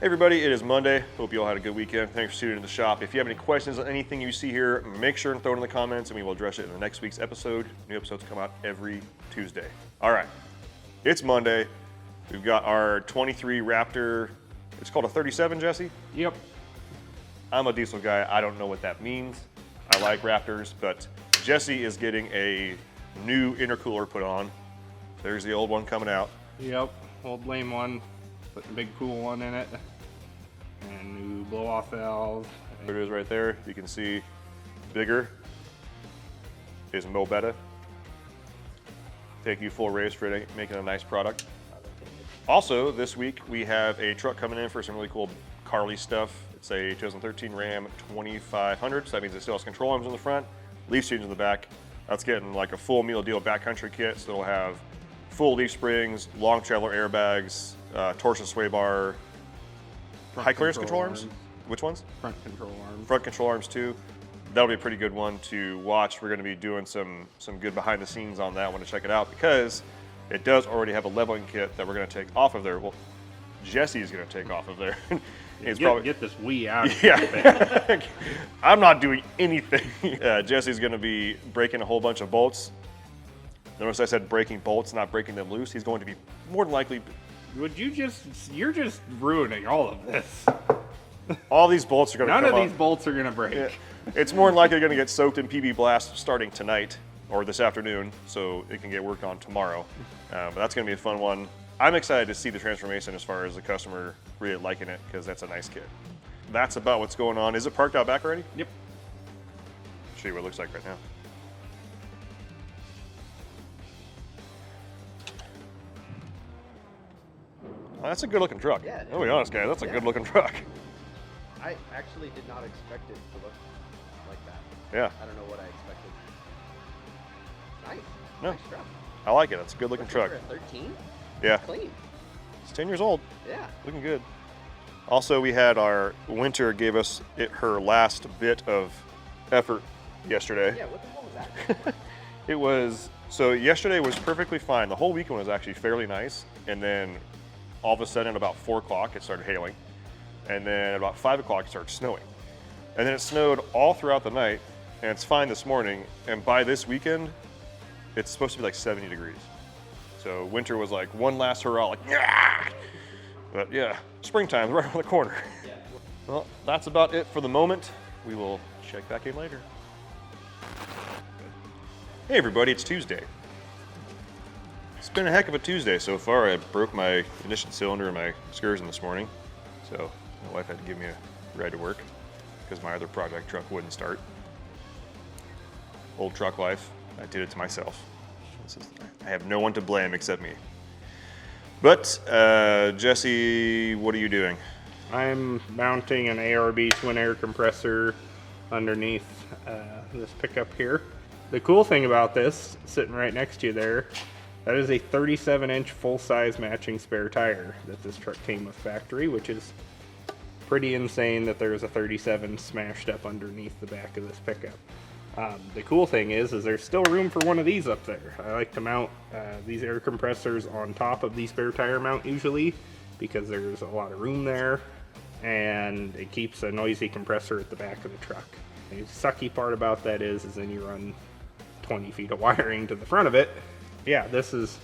Hey everybody, it is Monday. Hope you all had a good weekend. Thanks for tuning in to the shop. If you have any questions on anything you see here, make sure and throw it in the comments and we will address it in the next week's episode. New episodes come out every Tuesday. All right, it's Monday. We've got our 23 Raptor. It's called a 37, Jesse? Yep. I'm a diesel guy. I don't know what that means. I like Raptors, but Jesse is getting a new intercooler put on. There's the old one coming out. Yep, old lame one. Put the big cool one in it. And new blow-off valve. There it is right there. You can see bigger is Mo Betta. Take you full race for it, making a nice product. Also, this week we have a truck coming in for some really cool Carli stuff. It's a 2013 Ram 2500, so that means it still has control arms in the front, leaf springs in the back. That's getting like a full meal deal backcountry kit, so it'll have full leaf springs, long traveler airbags, torsion sway bar, high clearance control arms. Which ones? Front control arms. Front control arms too. That'll be a pretty good one to watch. We're going to be doing some good behind the scenes on that one to check it out because it does already have a leveling kit that we're going to take off of there. Well, Jesse's going to take off of there. Get this wee out of yeah. I'm not doing anything. Jesse's going to be breaking a whole bunch of bolts. Notice I said breaking bolts, not breaking them loose. He's going to be more than likely. You're just ruining all of this. All these bolts are going to come None of up. these bolts are going to break. Yeah. It's more than likely going to get soaked in PB Blast starting tonight or this afternoon, so it can get worked on tomorrow. But that's going to be a fun one. I'm excited to see the transformation as far as the customer really liking it because that's a nice kit. That's about what's going on. Is it parked out back already? Yep. I'll show you what it looks like right now. Oh, that's a good looking truck. Yeah, I'll be honest, guys, that's a good looking truck. I actually did not expect it to look like that. Yeah. I don't know what I expected. Nice. No. Nice truck. I like it. It's a good looking truck. For a 13? Yeah. Clean. It's 10 years old. Yeah. Looking good. Also, we had our Winter gave us her last bit of effort yesterday. Yeah, what the hell was that? It was, so yesterday was perfectly fine. The whole weekend was actually fairly nice. And then all of a sudden, about 4 o'clock, it started hailing. And then at about 5 o'clock, it started snowing. And then it snowed all throughout the night. And it's fine this morning. And by this weekend, it's supposed to be like 70 degrees. So winter was like one last hurrah, like, yeah! But yeah, springtime's right around the corner. Yeah. Well, that's about it for the moment. We will check back in later. Hey everybody, it's Tuesday. It's been a heck of a Tuesday so far. I broke my ignition cylinder in my excursion this morning. So my wife had to give me a ride to work because my other project truck wouldn't start. Old truck life, I did it to myself. I have no one to blame except me. But Jesse, what are you doing? I'm mounting an ARB twin air compressor underneath this pickup here. The cool thing about this, sitting right next to you there, that is a 37-inch full-size matching spare tire that this truck came with factory, which is pretty insane that there's a 37 smashed up underneath the back of this pickup. The cool thing is there's still room for one of these up there. I like to mount these air compressors on top of the spare tire mount usually because there's a lot of room there and it keeps a noisy compressor at the back of the truck. The sucky part about that is then you run 20 feet of wiring to the front of it. Yeah, this is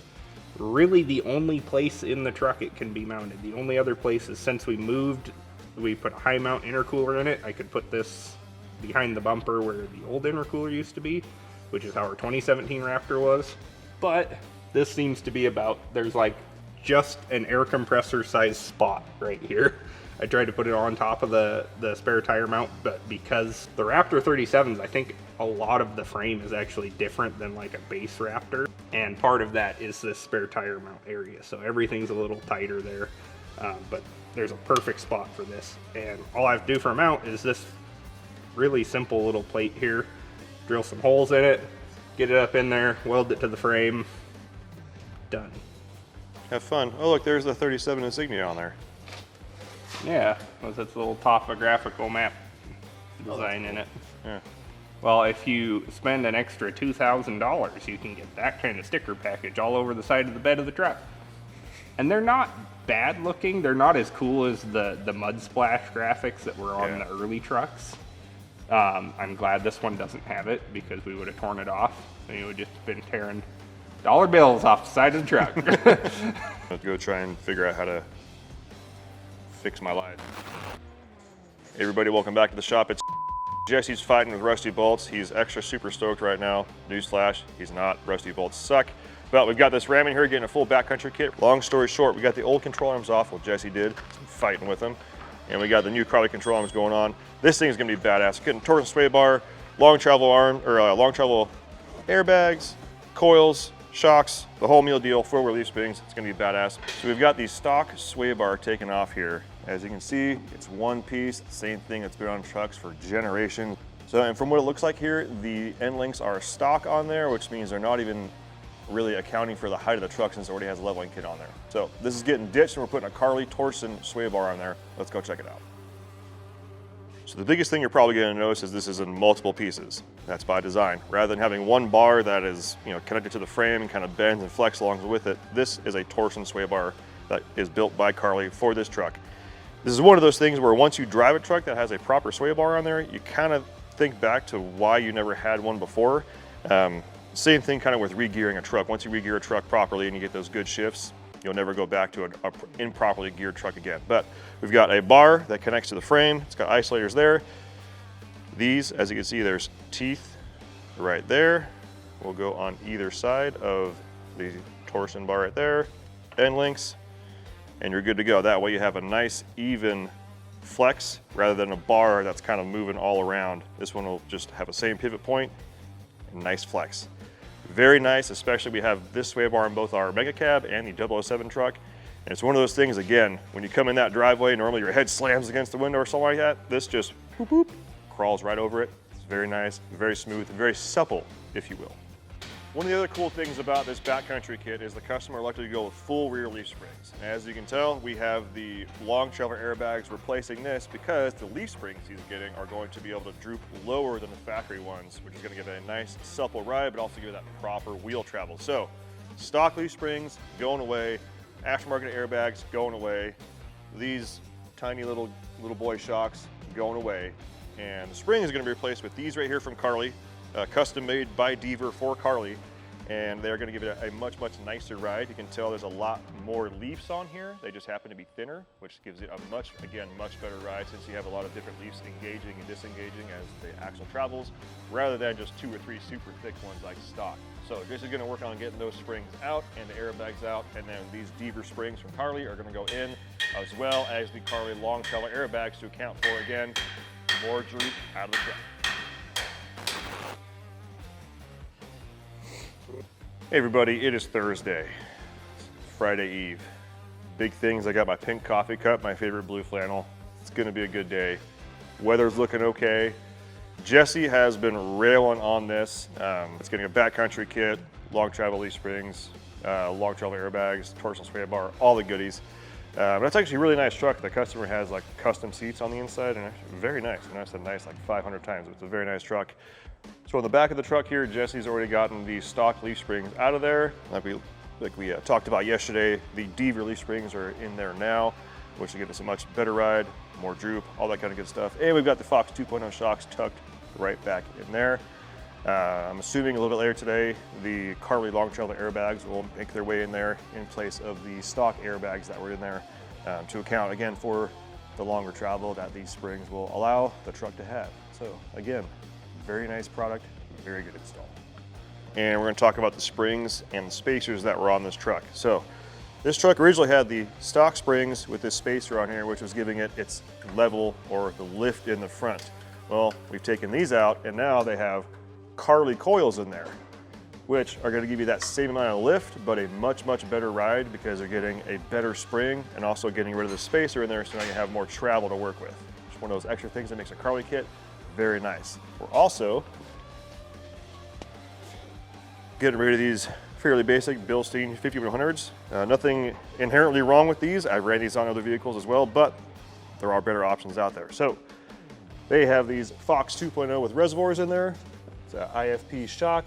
really the only place in the truck it can be mounted. The only other place is since we moved, we put a high mount intercooler in it. I could put this behind the bumper where the old intercooler used to be, which is how our 2017 Raptor was. But this seems to be about, there's like just an air compressor size spot right here. I tried to put it on top of the spare tire mount, but because the Raptor 37s, I think a lot of the frame is actually different than like a base Raptor. And part of that is this spare tire mount area. So everything's a little tighter there, but there's a perfect spot for this. And all I have to do for a mount is this really simple little plate here, drill some holes in it, get it up in there, weld it to the frame, done. Have fun. Oh look, there's the 37 insignia on there. Yeah, with its little topographical map design in it. Yeah. Well, if you spend an extra $2,000, you can get that kind of sticker package all over the side of the bed of the truck. And they're not bad looking. They're not as cool as the mud splash graphics that were on the early trucks. I'm glad this one doesn't have it because we would have torn it off. And it would just been tearing dollar bills off the side of the truck. Let's go try and figure out how to fix my life. Hey everybody, welcome back to the shop. It's Jesse's fighting with rusty bolts. He's extra super stoked right now. Newsflash, he's not. Rusty bolts suck. But we've got this Ram in here getting a full backcountry kit. Long story short, we got the old control arms off. Well, Jesse did, fighting with them. And we got the new Carli control arms going on. This thing is gonna be badass. Getting torsion sway bar, long travel arm, or long travel airbags, coils, shocks, the whole meal deal, four-wheel leaf springs. It's gonna be badass. So we've got the stock sway bar taken off here. As you can see, it's one piece, same thing that's been on trucks for generations. So, and from what it looks like here, the end links are stock on there, which means they're not even really accounting for the height of the truck since it already has a leveling kit on there. So this is getting ditched and we're putting a Carli torsion sway bar on there. Let's go check it out. So the biggest thing you're probably gonna notice is this is in multiple pieces. That's by design. Rather than having one bar that is connected to the frame and kind of bends and flex along with it, this is a torsion sway bar that is built by Carli for this truck. This is one of those things where once you drive a truck that has a proper sway bar on there, you kind of think back to why you never had one before. Same thing kind of with re-gearing a truck. Once you re-gear a truck properly and you get those good shifts, you'll never go back to an improperly geared truck again. But we've got a bar that connects to the frame. It's got isolators there. These, as you can see, there's teeth right there. Will go on either side of the torsion bar right there. End links, and you're good to go. That way you have a nice even flex rather than a bar that's kind of moving all around. This one will just have a same pivot point and nice flex. Very nice, especially we have this sway bar in both our Mega Cab and the 007 truck. And it's one of those things, again, when you come in that driveway, normally your head slams against the window or something like that. This just boop, boop, crawls right over it. It's very nice, very smooth, very supple, if you will. One of the other cool things about this backcountry kit is the customer elected to go with full rear leaf springs. As you can tell, we have the long travel airbags replacing this because the leaf springs he's getting are going to be able to droop lower than the factory ones, which is going to give it a nice supple ride, but also give it that proper wheel travel. So, stock leaf springs going away, aftermarket airbags going away, these tiny little boy shocks going away, and the spring is going to be replaced with these right here from Carli. Custom made by Deaver for Carli, and they're going to give it a much nicer ride. You can tell there's a lot more leaves on here. They just happen to be thinner, which gives it a much better ride since you have a lot of different leaves engaging and disengaging as the axle travels, rather than just 2 or 3 super thick ones like stock. So this is going to work on getting those springs out and the airbags out, and then these Deaver springs from Carli are going to go in, as well as the Carli long travel airbags to account for, again, more droop out of the truck. Hey everybody, it is Thursday, Friday Eve. Big things, I got my pink coffee cup, my favorite blue flannel. It's gonna be a good day. Weather's looking okay. Jesse has been railing on this. It's getting a backcountry kit, long travel leaf springs, long travel airbags, torsion sway bar, all the goodies. But it's actually a really nice truck. The customer has like custom seats on the inside and it's very nice. And I said nice like 500 times. It's a very nice truck. So on the back of the truck here, Jesse's already gotten the stock leaf springs out of there. Like we talked about yesterday, the Deaver leaf springs are in there now, which will give us a much better ride, more droop, all that kind of good stuff. And we've got the Fox 2.0 shocks tucked right back in there. I'm assuming a little bit later today, the Carli long travel airbags will make their way in there in place of the stock airbags that were in there to account again for the longer travel that these springs will allow the truck to have. So again, very nice product, very good install. And we're going to talk about the springs and the spacers that were on this truck. So this truck originally had the stock springs with this spacer on here, which was giving it its level or the lift in the front. Well, we've taken these out and now they have Carli coils in there, which are going to give you that same amount of lift, but a much better ride because they're getting a better spring and also getting rid of the spacer in there, so now you have more travel to work with. It's one of those extra things that makes a Carli kit very nice. We're also getting rid of these fairly basic Bilstein 5100s. Nothing inherently wrong with these. I've ran these on other vehicles as well, but there are better options out there. So they have these Fox 2.0 with reservoirs in there. It's an IFP shock.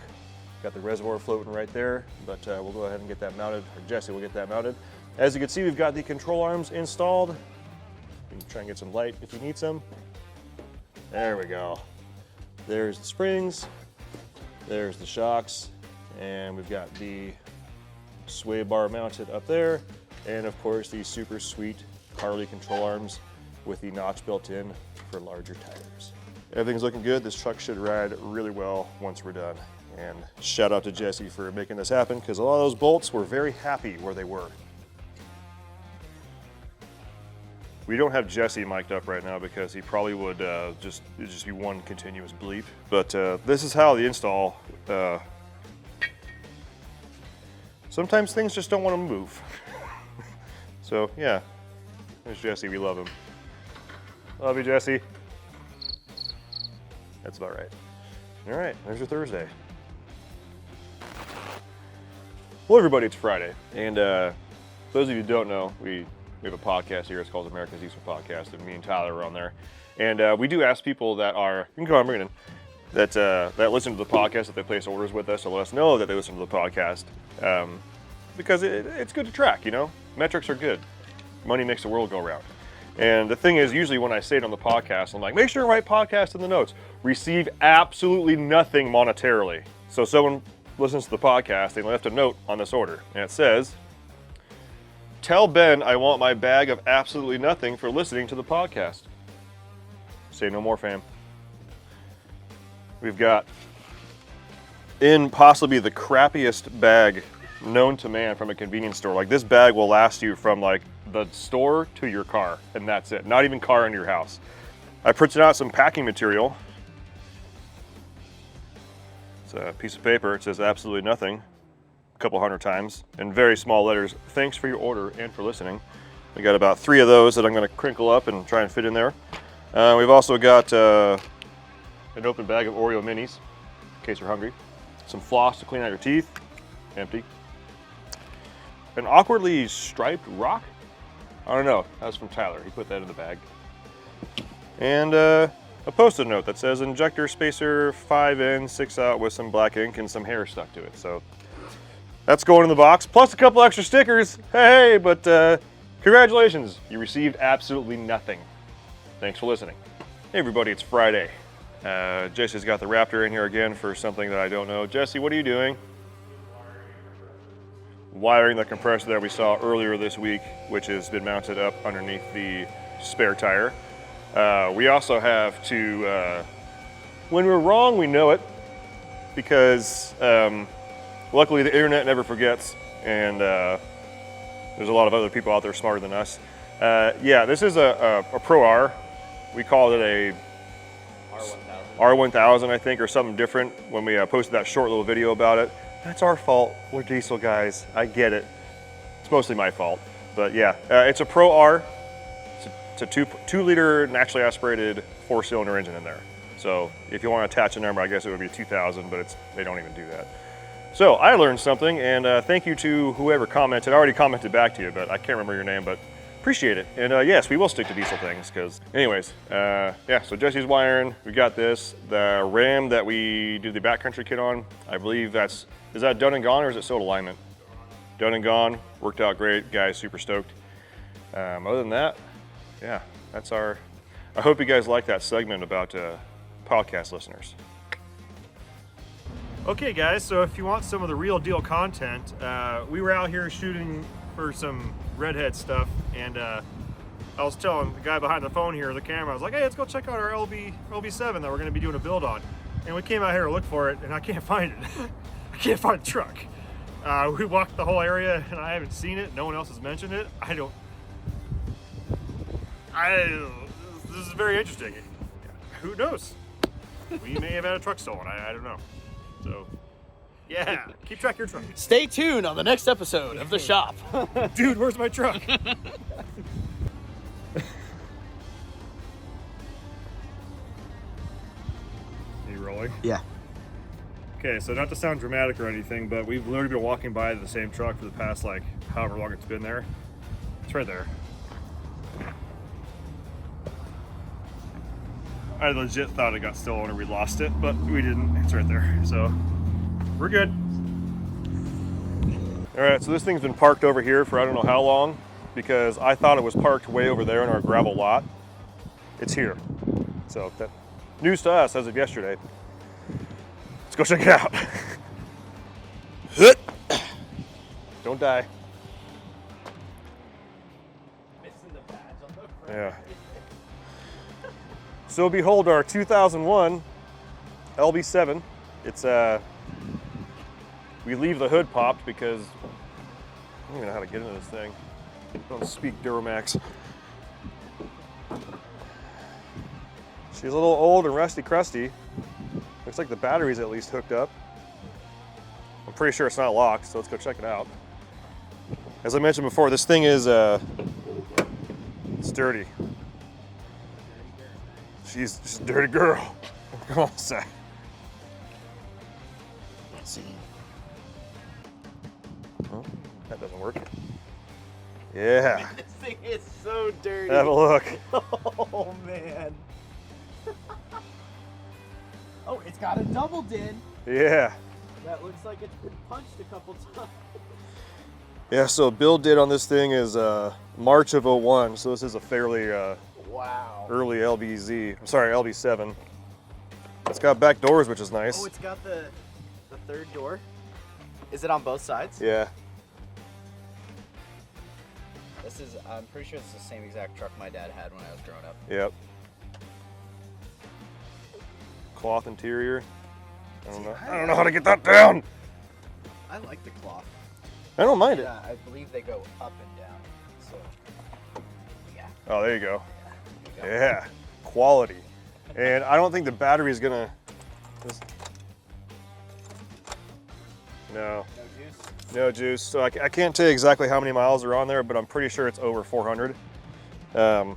Got the reservoir floating right there, but we'll go ahead and get that mounted, or Jesse will get that mounted. As you can see, we've got the control arms installed. You can try and get some light if you need some. There we go. There's the springs, there's the shocks, and we've got the sway bar mounted up there, and of course the super sweet Carli control arms with the notch built in for larger tires. Everything's looking good. This truck should ride really well once we're done. And shout out to Jesse for making this happen, because a lot of those bolts were very happy where they were. We don't have Jesse mic'd up right now because he probably would it'd just be one continuous bleep. But this is how the install, sometimes things just don't want to move. So yeah, there's Jesse, we love him. Love you, Jesse. That's about right. All right, there's your Thursday. Well, everybody, it's Friday. And those of you who don't know, we have a podcast here. It's called America's Diesel Podcast, and me and Tyler are on there. And we do ask people that are, you can go on, bring it in, that listen to the podcast, that they place orders with us, to let us know that they listen to the podcast. Because it's good to track, you know? Metrics are good. Money makes the world go round. And the thing is, usually when I say it on the podcast, I'm like, make sure to write podcast in the notes. Receive absolutely nothing monetarily. So someone listens to the podcast, they left a note on this order, and it says, tell Ben I want my bag of absolutely nothing for listening to the podcast. Say no more, fam. We've got in possibly the crappiest bag known to man from a convenience store. Like, this bag will last you from like the store to your car, and that's it. Not even car into your house. I printed out some packing material. It's a piece of paper. It says absolutely nothing a couple hundred times in very small letters. Thanks for your order and for listening. We got about 3 of those that I'm going to crinkle up and try and fit in there. We've also got an open bag of Oreo minis in case you're hungry. Some floss to clean out your teeth. Empty. An awkwardly striped rock. I don't know. That was from Tyler. He put that in the bag. And a Post-it note that says injector spacer 5 in, 6 out with some black ink and some hair stuck to it. So that's going in the box, plus a couple extra stickers. Hey, but congratulations. You received absolutely nothing. Thanks for listening. Hey everybody, it's Friday. Jesse's got the Raptor in here again for something that I don't know. Jesse, what are you doing? Wiring the compressor that we saw earlier this week, which has been mounted up underneath the spare tire. We also have to, when we're wrong, we know it, because luckily the internet never forgets, and there's a lot of other people out there smarter than us. Yeah, this is a Pro R. We called it a R1000, I think, or something different when we posted that short little video about it. That's our fault. We're diesel guys. I get it. It's mostly my fault. But yeah, it's a Pro R. It's a 2-liter naturally aspirated 4-cylinder engine in there. So if you want to attach a number, I guess it would be 2000, but they don't even do that. So I learned something, and thank you to whoever commented. I already commented back to you, but I can't remember your name, but appreciate it. And yes, we will stick to diesel things, because anyways, yeah, so Jesse's wiring. We got this. The ram that we did the backcountry kit on, I believe is that done and gone, or is it sold alignment? Done and gone. Worked out great. Guys, super stoked. Other than that, yeah, that's our, I hope you guys like that segment about podcast listeners. Okay guys, so if you want some of the real deal content, we were out here shooting for some redhead stuff, and I was telling the guy behind the phone here, the camera, I was like, hey, let's go check out our LB7 that we're gonna be doing a build on. And we came out here to look for it, and I can't find it. I can't find the truck. We walked the whole area, and I haven't seen it. No one else has mentioned it. This is very interesting. Who knows? We may have had a truck stolen. I don't know. So, yeah, keep track of your truck. Stay tuned on the next episode of The Shop. Dude, where's my truck? You rolling? Yeah. Okay, so not to sound dramatic or anything, but we've literally been walking by the same truck for the past, like, however long it's been there. It's right there. I legit thought it got stolen or we lost it, but we didn't. It's right there, so we're good. All All right, so this thing's been parked over here for I don't know how long because I thought it was parked way over there in our gravel lot. It's here. So that news to us as of yesterday. Let's go check it out. Don't die. Missing the badge on the front. Yeah. So behold our 2001 LB7. It's we leave the hood popped because I don't even know how to get into this thing. Don't speak Duramax. She's a little old and rusty crusty. Looks like the battery's at least hooked up. I'm pretty sure it's not locked, so let's go check it out. As I mentioned before, this thing is it's dirty. She's a dirty girl. Come on, Zach. Let's see. Oh, that doesn't work. Yeah. This thing is so dirty. Have a look. Oh man. Oh, it's got a double din. Yeah. That looks like it's been punched a couple times. Yeah, so build date on this thing is March of '01, so this is a fairly Wow. early LBZ. I'm sorry, LB7. It's got back doors, which is nice. Oh, it's got the third door. Is it on both sides? Yeah. This is, I'm pretty sure it's the same exact truck my dad had when I was growing up. Yep. Cloth interior. I don't know how to get that down. I like the cloth. I don't mind it. Yeah, I believe they go up and down. So, yeah. Oh, there you go. There you go. Yeah, quality. And I don't think the battery is gonna. No, No juice? no juice. So I can't tell you exactly how many miles are on there, but I'm pretty sure it's over 400. But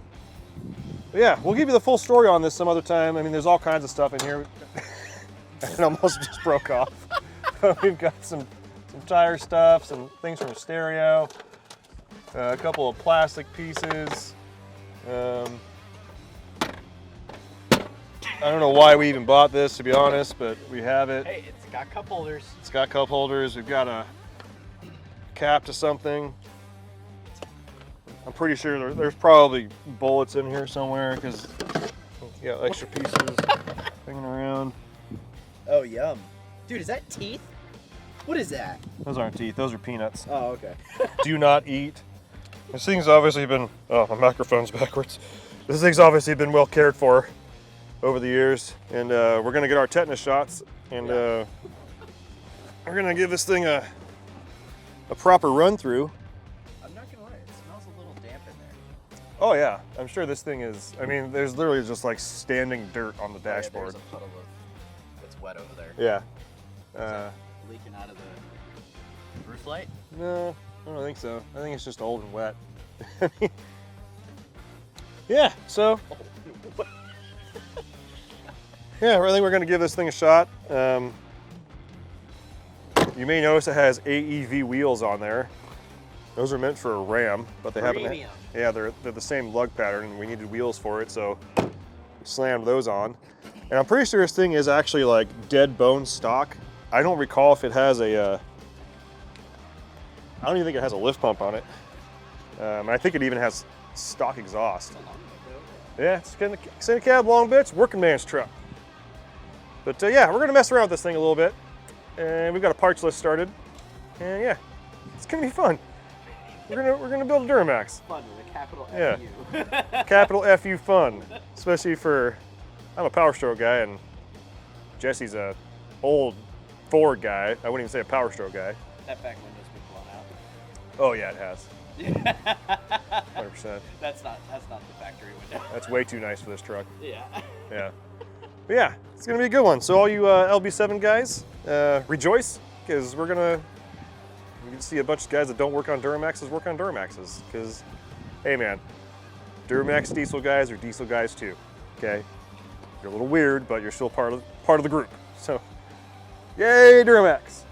yeah, we'll give you the full story on this some other time. I mean, there's all kinds of stuff in here. It almost just broke off. We've got some tire stuff, some things from the stereo, a couple of plastic pieces. I don't know why we even bought this, to be honest, but we have it. Hey, it's got cup holders. It's got cup holders. We've got a cap to something. I'm pretty sure there's probably bullets in here somewhere because you got extra pieces hanging around. Oh, yum. Dude, is that teeth? What is that? Those aren't teeth. Those are peanuts. Oh, okay. Do not eat. This thing's obviously been, oh, my microphone's backwards. This thing's obviously been well cared for over the years. And we're gonna get our tetanus shots and we're gonna give this thing a proper run through. I'm not gonna lie, it smells a little damp in there. Oh yeah, I'm sure this thing is, I mean, there's literally just like standing dirt on the Oh, yeah, dashboard. there's a puddle that's wet over there. Yeah. Is that leaking out of the roof light? No, I don't think so. I think it's just old and wet. Yeah, so. Yeah, I think we're gonna give this thing a shot. You may notice it has AEV wheels on there. Those are meant for a Ram, but they haven't. Premium. Yeah, they're the same lug pattern, and we needed wheels for it, so we slammed those on. And I'm pretty sure this thing is actually like dead bone stock. I don't recall if it has a. I don't even think it has a lift pump on it. I think it even has stock exhaust. Yeah, it's kind of extended cab, long bitch, working man's truck. But yeah, we're gonna mess around with this thing a little bit, and we've got a parts list started, and yeah, it's gonna be fun. We're gonna build a Duramax. Fun with a capital Yeah. FU. Capital FU fun, especially for I'm a Power Stroke guy, and Jesse's a old Ford guy. I wouldn't even say a Power Stroke guy. That back window's been blown out. Oh yeah, it has. 100%. That's not the factory window. That's way too nice for this truck. Yeah. Yeah. But yeah, it's gonna be a good one. So all you LB7 guys, rejoice, because you can see a bunch of guys that don't work on Duramaxes work on Duramaxes. Because, hey man, Duramax diesel guys are diesel guys too. Okay, you're a little weird, but you're still part of the group. So, yay Duramax!